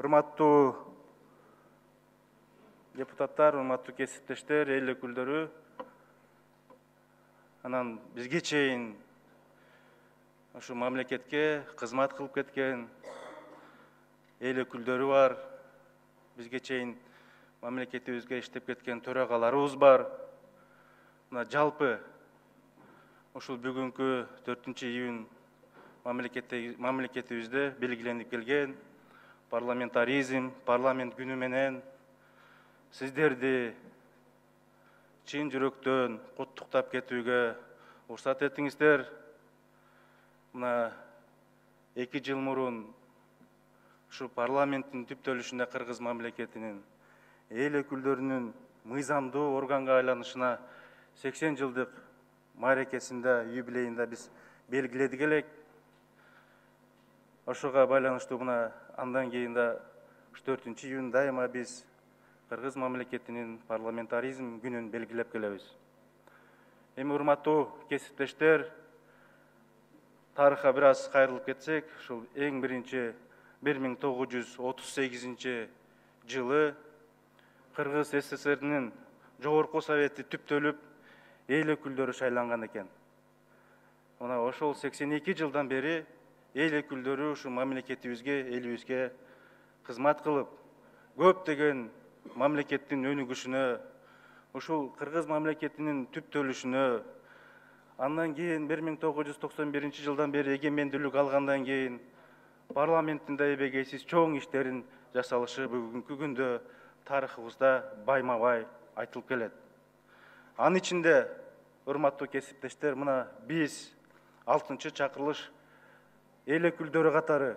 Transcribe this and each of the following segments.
Урматтуу депутаттар, урматтуу кесиптештер, эл өкүлдөрү, анан бизге чейин ушу мамлекетке кызмат кылып кеткен эл өкүлдөрү бар. Бизге чейин мамлекетибизге иштеп кеткен төрагаларыбыз бар. Мына жалпы ушул бүгүнкү 4-июнь мамлекетибизде белгиленип келген парламентаризм, парламент күнү менен сиздерди чын жүрөктөн куттуктап кетүүгө уруксат этиңиздер. Мына 2 жыл мурун ушу парламенттин түптөлүшүндө Кыргыз мамлекетинин эл өкүлдөрүнүн мыйзамдуу органга айланышына 80 жылдык мааракесинде, юбилейинде биз белгиледик элек. Ошого байланыштуу мына андан кийин да 4-июнь дайыма биз Кыргыз мамлекетинин парламентаризм күнүн белгилеп келебиз. Эми урматтуу кесиптештер, тарыхка бир аз кайрылып кетсек, ушул эң биринчи 1938 жылы Кыргыз СССРнин жогорку совети түптөлүп, эл өкүлдөрү шайланган экен. Мына ошол 82 жылдан бери эл өкүлдөрү ушу мамлекетибизге, элибизге кызмат кылып, көптөгөн мамлекеттин өнүгүшүнө, ушул Кыргыз мамлекетинин түптөлүшүнө, андан кийин 1991 жылдан бери эгемендүүлүк алгандан кийин парламенттин эбегейсиз чоң иштерин жасалышы бүгүнкү күндө тарыхыбызда байма-бай айтылып келет. Анын ичинде, урматтуу кесиптештер, мына биз 6-чакырылыш эл өкүлдөрү катары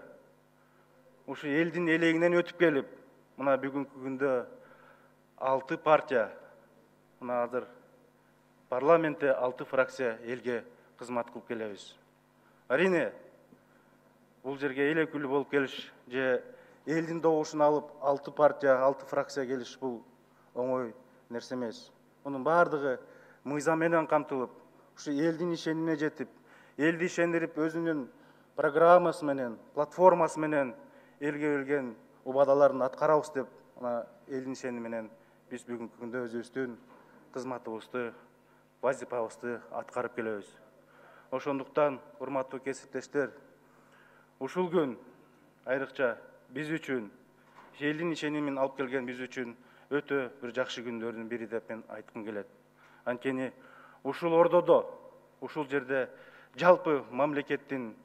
ушу элдин элегинен өтүп келип, мына бүгүнкү күндө 6 партия, мына азыр парламентте 6 фракция элге кызмат кылып келебиз. Арине, бул жерге эл өкүлү болуп келиш же элдин добушун алып 6 партия, 6 фракция келиш бул оңой нерсе эмес. Мунун баардыгы мыйзам менен камтылып, ушу элдин ишенимине жетип, элди ишендирип, өзүнүн программасы менен, платформасы менен элге берген убадаларын аткарабыз деп, элдин ишеними менен биз бүгүнкү күндө өзүбүздүн кызматыбызды, вазифабызды аткарып келебиз. Ошондуктан, урматтуу кесиптештер, ушул күн айрыкча биз үчүн, элдин ишенимин алып келген биз үчүн өтө бир жакшы күндөрдүн бири деп мен айткым келет. Анткени ушул ордодо, ушул жерде жалпы мамлекеттин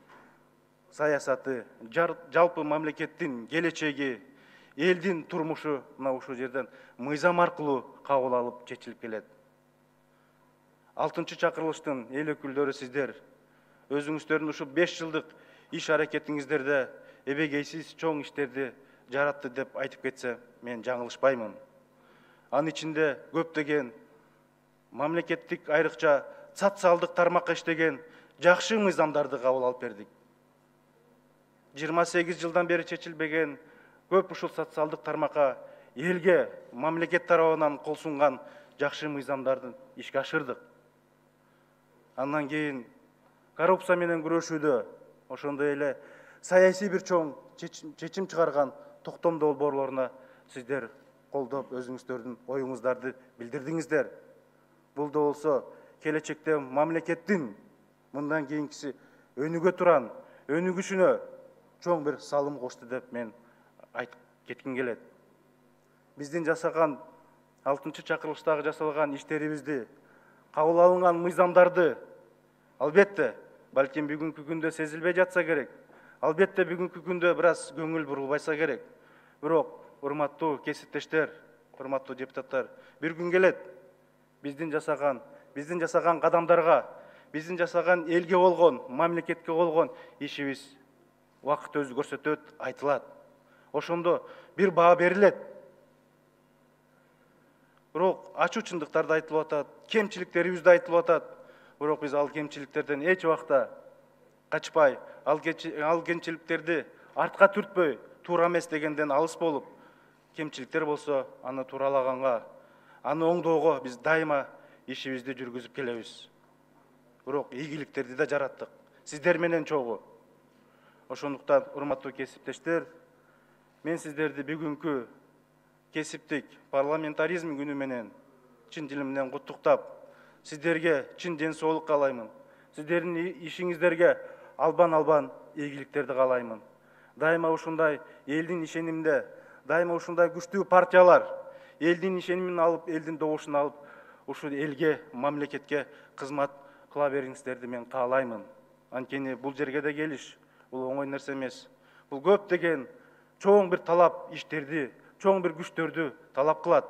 саясаты, жалпы мамлекеттин келечеги, элдин турмушу мына ушул жерден мыйзам аркылуу кабыл алып чечилип келет. 6-чакырылыштын эл өкүлдөрү сиздер өзүңүздөрдүн ушу 5 жылдык иш аракетиңиздерде эбегейсиз чоң иштерди жаратты деп айтып кетсе, мен жаңылышпаймын. Анын ичинде көптөгөн мамлекеттик айрыкча социалдык тармакка иштеген жакшы мыйзамдарды кабыл алып бердик. 28 жылдан бери чечилбеген көп ушул социалдык тармакка элге мамлекет тарабынан кол сунган жакшы мыйзамдарды ишке ашырдык. Андан кийин коррупция менен күрөшүүдө, ошондой эле саясий бир чоң чечим чыгарган токтом долбоорлоруна сиздер колдоп, өзүңүздөрдүн оюңуздарды билдирдиңиздер. Бул да болсо келечекте мамлекеттин мындан кийинкиси өнүгө туран, өнүгүшүнө чоң бир салым кошты деп мен айтып кетким келет. Биздин жасаган 6-чакырылыштагы жасалган иштерибизди, кабыл алынган мыйзамдарды албетте, балким бүгүнкү күндө сезилбей жатса керек. Албетте бүгүнкү күндө бир аз көңүл бурулбайса керек. Бирок, урматтуу кесиптештер, урматтуу депутаттар, бир күн келет, биздин жасаган кадамдарга, биздин жасаган элге болгон, мамлекетке болгон ишибиз убакыт өзү көрсөтөт, айтылат. Ошондо бир баа берилет. Бирок ачуу чындыктарды айтылып атат, кемчиликтерибизди айтылып атат. Бирок биз ал кемчиликтерден эч убакта качпай, ал кемчиликтерди артка түртпөй, туура эмес дегенден алыс болуп, кемчиликтер болсо аны туралаганга, аны оңдоого биз дайыма ишибизди жүргүзүп келебиз. Бирок ийгиликтерди да жараттык. Сиздер менен чогуу. Ошондуктан, урматтуу кесиптештер, Мен сіздерді бүгінгі кесіптік парламентаризм күні менен чын дилимден құттықтап, сіздерге чын денсаулық қалаймын. Сіздердің işиңиздерге албан ийгиликтерди қалаймын. Дайыма ушундай элдин ишенимде, дайыма ушундай күчтүү партиялар элдин ишенимин алып, элдин добушун алып, ушу элге, мамлекетке кызмат кыла бериңиздерди мен каалаймын. Анткени бул жерге де келиш, бул оңой нерсе эмес. Бул көптөгөн чоң бир талап иштерди, чоң бир күчтөрдү талап кылат.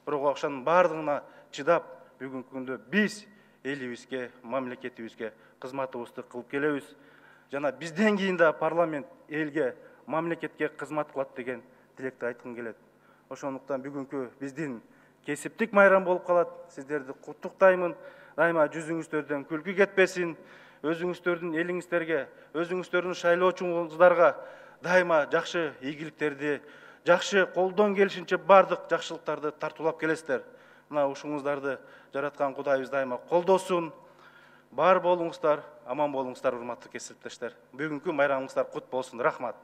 Бирок акшанын бардыгына чыдап, бүгүнкү күндө биз элибизге, мамлекетибизге кызматыбызды кылып келебиз. Жана бизден кийин да парламент элге, мамлекетке кызмат кылат деген тилекти айткым келет. Ошондуктан бүгүнкү биздин кесиптик майрам болуп калат. Сиздерди куттуктаймын. Дайыма жүзүңүздөрдөн күлкү кетпесин. Өзүңүздөрдүн элиңиздерге, өзүңүздөрдүн шайлоочуңуздарга дайыма жакшы ийгиликтерди, жакшы колдон келишинче бардык жакшылыктарды тартуулап келесиздер. Мына ушуңуздарды жараткан Кудайыбыз дайыма колдосун. Бар болуңуздар, аман болуңуздар, урматтуу кесиптештер. Бүгүнкү майрамыңыздар кут болсун. Рахмат.